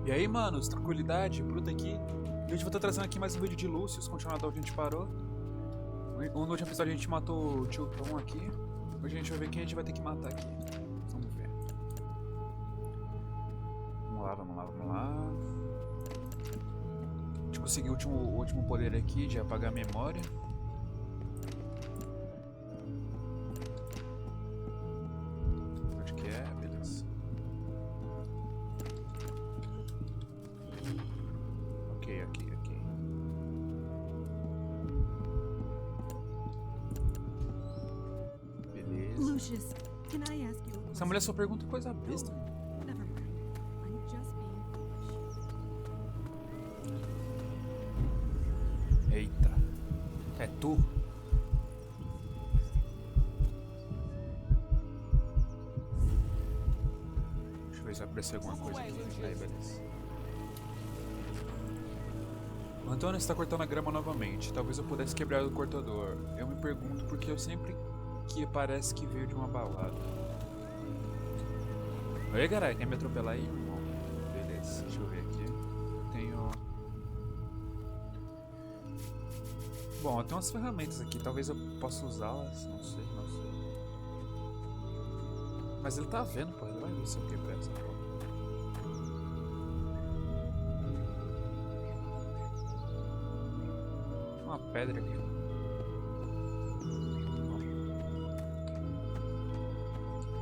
E aí, manos, tranquilidade, Pruto aqui. E hoje eu vou estar trazendo aqui mais um vídeo de Lucius, continuando onde a gente parou. No último episódio a gente matou o tio Tom aqui. Hoje a gente vai ver quem a gente vai ter que matar aqui. Vamos ver. Vamos lá, vamos lá, vamos lá. A gente conseguiu o último poder aqui de apagar a memória. Onde que é? Beleza. Ok. Beleza. Lucius, can I ask you? Essa mulher só pergunta coisa besta. Never mind. I'm just being foolish. Eita. É tu? Deixa eu ver se vai aparecer alguma coisa aqui. Aí, beleza. O Antônio está cortando a grama novamente. Talvez eu pudesse quebrar o cortador. Eu me pergunto porque eu sempre que parece que veio de uma balada. Oi, caralho, quer me atropelar aí, irmão? Beleza, deixa eu ver aqui. Tenho... Bom, eu tenho umas ferramentas aqui. Talvez eu possa usá-las. Não sei. Mas ele tá vendo, pô. Ele vai ver se eu quebrar essa porra. Uma pedra aqui.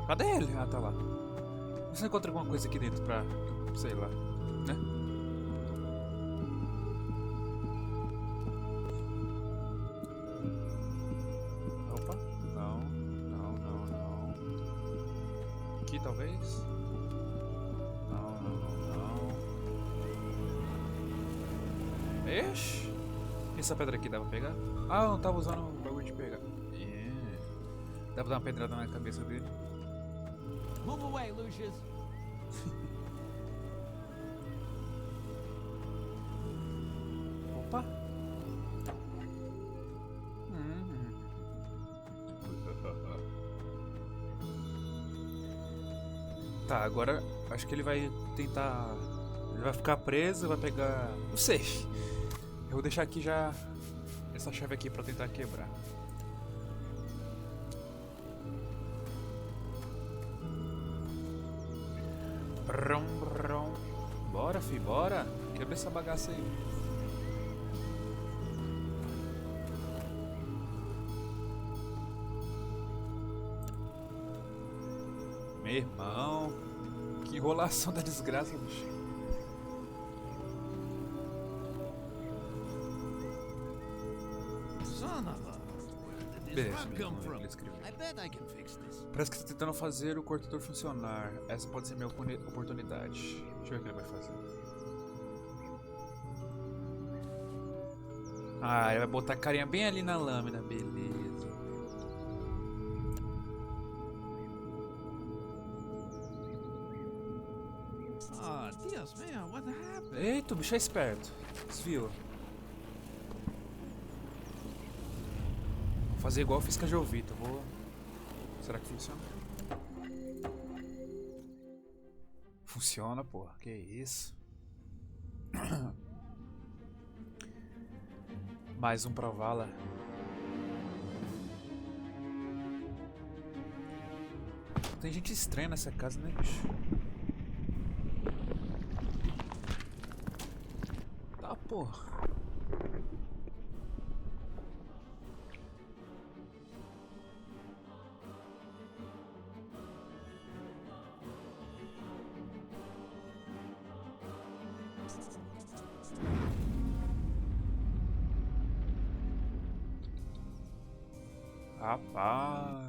Cadê ele? Ah, tá lá. Você encontra alguma coisa aqui dentro pra... sei lá, né? Opa. Não. Aqui, talvez? Não. Ixi. Essa pedra aqui dá pra pegar? Ah, eu não tava usando o bagulho de pegar. Dá pra dar uma pedrada na cabeça dele. Move away, Lucius. Opa. Tá, agora acho que ele vai tentar... Ele vai ficar preso, vai pegar... Não sei. Eu vou deixar aqui já essa chave aqui pra tentar quebrar. Brum. Bora, fi, bora. Quebra essa bagaça aí. Meu irmão. Que enrolação da desgraça, bicho. Beleza, ele escreveu. Parece que está tentando fazer o cortador funcionar. Essa pode ser minha oportunidade. Deixa eu ver o que ele vai fazer. Ah, ele vai botar a carinha bem ali na lâmina. Beleza. Oh, Dios mío, what happened? Eita, o bicho é esperto. Desviou. Vou fazer igual eu fiz com a Jovita. Vou... Será que funciona? Funciona, porra. Que isso? Mais um pra vala. Tem gente estranha nessa casa, né, bicho? Tá, porra.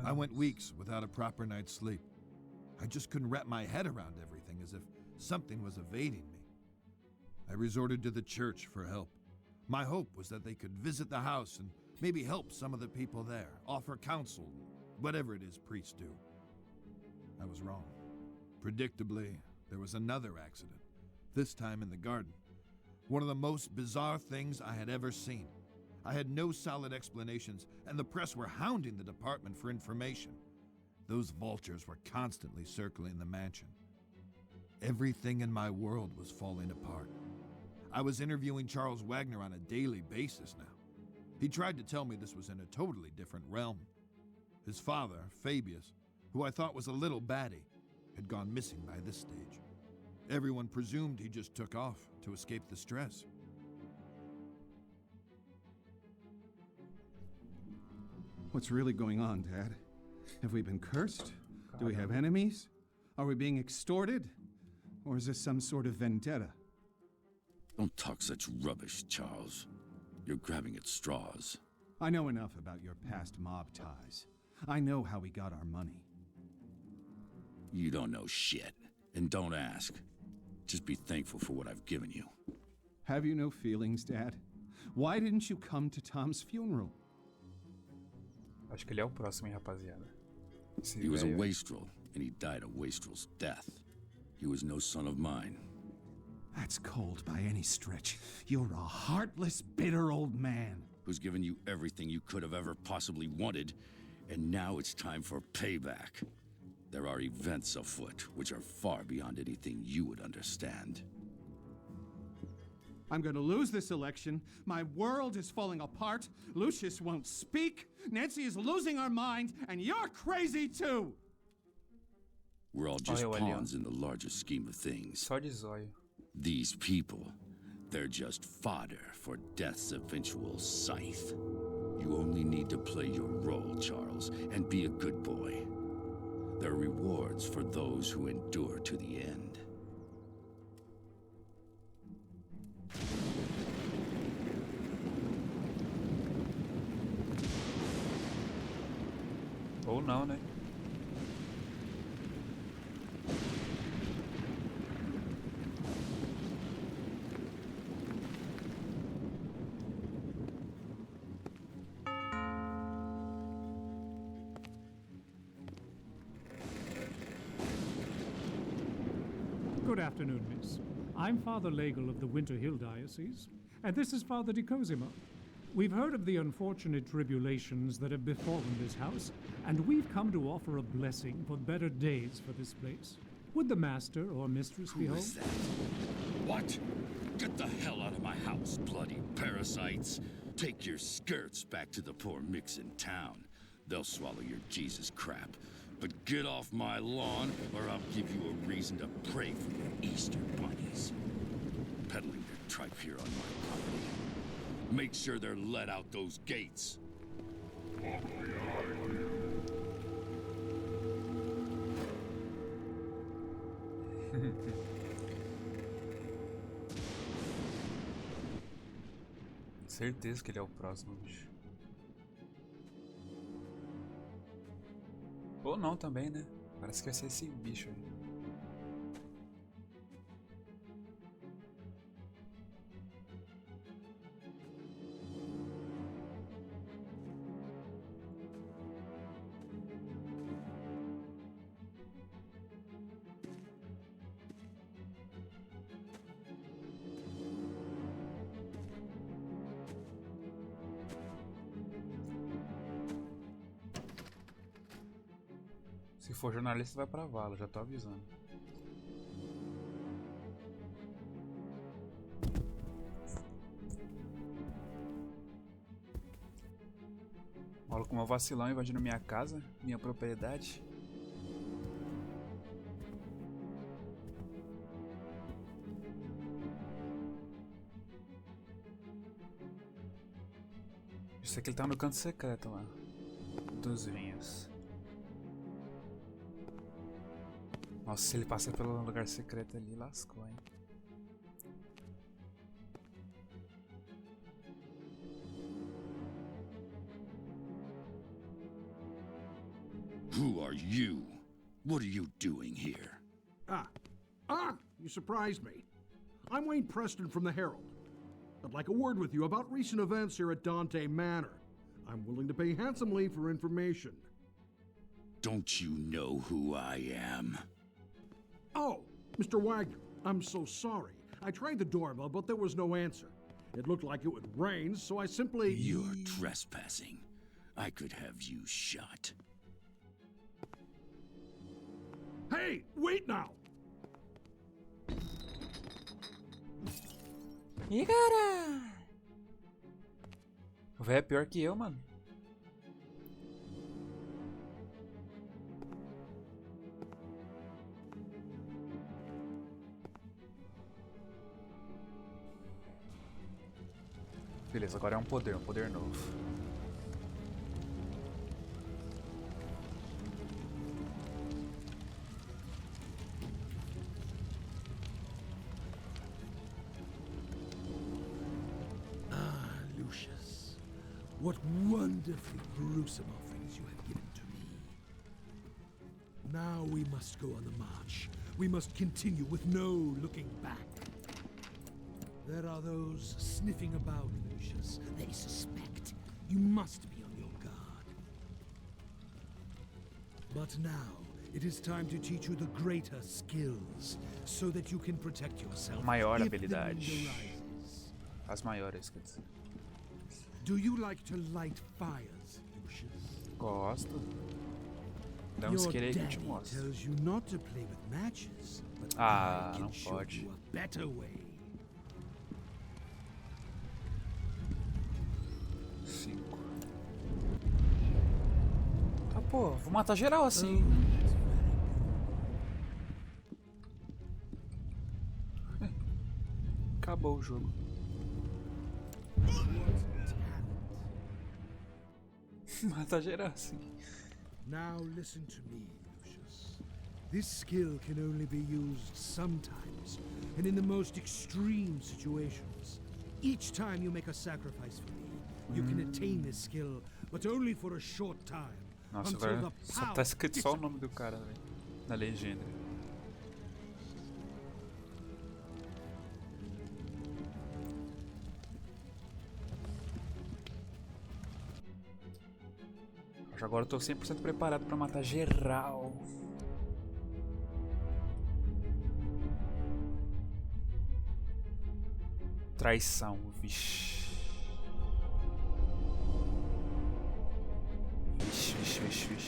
I went weeks without a proper night's sleep. I just couldn't wrap my head around everything, as if something was evading me. I resorted to the church for help. My hope was that they could visit the house and maybe help some of the people there, offer counsel, whatever it is priests do. I was wrong. Predictably, there was another accident, this time in the garden. One of the most bizarre things I had ever seen. I had no solid explanations, and the press were hounding the department for information. Those vultures were constantly circling the mansion. Everything in my world was falling apart. I was interviewing Charles Wagner on a daily basis now. He tried to tell me this was in a totally different realm. His father, Fabius, who I thought was a little batty, had gone missing by this stage. Everyone presumed he just took off to escape the stress. What's really going on, Dad? Have we been cursed? Do we have enemies? Are we being extorted? Or is this some sort of vendetta? Don't talk such rubbish, Charles. You're grabbing at straws. I know enough about your past mob ties. I know how we got our money. You don't know shit, and don't ask. Just be thankful for what I've given you. Have you no feelings, Dad? Why didn't you come to Tom's funeral? Acho que ele é o próximo, hein, rapaziada. Esse He was a velho- wastrel, and he died a wastrel's death. He was no son of mine. That's cold by any stretch. You're a heartless, bitter old man. Who's given you everything you could have ever possibly wanted, and now it's time for payback. There are events afoot which are far beyond anything you would understand. I'm going to lose this election. My world is falling apart. Lucius won't speak. Nancy is losing her mind, and you're crazy too. We're all just Olha eu ali, ó. pawns in the larger scheme of things. Só de zóio. These people, they're just fodder for death's eventual scythe. You only need to play your role, Charles, and be a good boy. There are rewards for those who endure to the end. Ou não, né? Good afternoon, miss. I'm Father Legel of the Winter Hill Diocese, and this is Father de Cosimo. We've heard of the unfortunate tribulations that have befallen this house, and we've come to offer a blessing for better days for this place. Would the master or mistress be Who home? is that? What? Get the hell out of my house, bloody parasites! Take your skirts back to the poor micks in town. They'll swallow your Jesus crap. But get off my lawn, or I'll give you a reason to pray for your Easter bunnies. Peddling their tripe here on my property. Make sure they're let out those gates. Certeza que ele é o próximo, bicho. Ou não também, né? Parece que vai ser esse bicho aí. Se for jornalista, vai pra vala, já tô avisando. Maluco, uma vacilão invadindo minha casa, minha propriedade. Isso aqui ele tá no canto secreto lá. Dos vinhos. Nossa, se ele passa pelo lugar secreto ali, lascou, hein? Who are you? What are you doing here? You surprised me. I'm Wayne Preston from the Herald. I'd like a word with you about recent events here at Dante Manor. I'm willing to pay handsomely for information. Don't you know who I am? Oh, Mr. Wagner, I'm so sorry. I tried the doorbell, but there was no answer. It looked like it would rain, so I simply... You're trespassing. I could have you shot. Hey, wait now! Ih, cara! O velho é pior que eu, mano. Beleza, agora é um poder novo. Lucius, what wonderfully gruesome offerings you have given to me. Now we must go on the march. We must continue with no looking back. There are those sniffing about, Lucius. They suspect. You must be on your guard. But now, it is time to teach you the greater skills, so that you can protect yourself Maior if the habilidade. need arises. As maiores, quer dizer. Do you like to light fires, Lucius? Gosto. Dá um Your isqueiro aí que eu te daddy mostro. tells you not to play with matches, but Ah, I can não show pode. you a better way. 5. Tá, pô, vou matar geral assim. Acabou o jogo. Matar geral assim. Now listen to me, Lucius. This skill can only be used sometimes, and in the most extreme situations. Each time you make a sacrifice for me, you can attain this skill, but only for a short time. Nossa, until agora the só power tá escrito só o nome do dissipates. cara, velho. Na legenda. Agora eu tô 100% preparado pra matar geral. Traição, vixe. Vixe.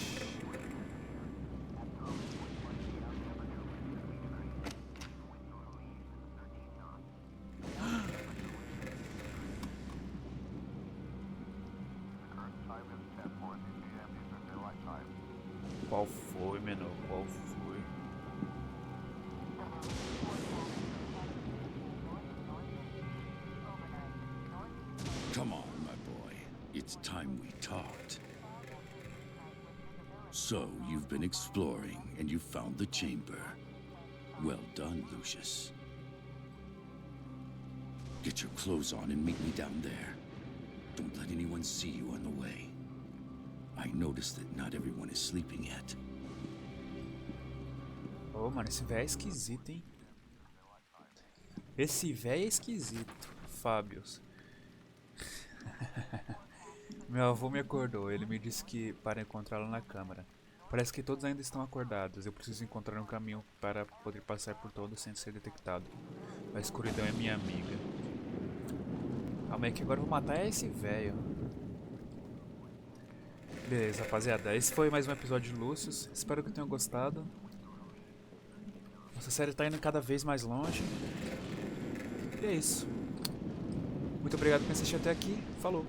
Qual foi, menor? Qual foi? Come on, my boy. It's time we talked. So, you've been exploring, and you found the chamber. Well done, Lucius. Get your clothes on and meet me down there. Don't let anyone see you on the way. I noticed that not everyone is sleeping yet. Ô, mano, esse véio é esquisito, hein? Esse véio é esquisito, Fábios. Meu avô me acordou, ele me disse que para encontrá-lo na câmara. Parece que todos ainda estão acordados, eu preciso encontrar um caminho para poder passar por todos sem ser detectado. A escuridão é minha amiga. Calma aí que agora eu vou matar esse velho. Beleza, rapaziada, esse foi mais um episódio de Lucius, espero que tenham gostado. Nossa série tá indo cada vez mais longe. E é isso. Muito obrigado por assistir até aqui, falou!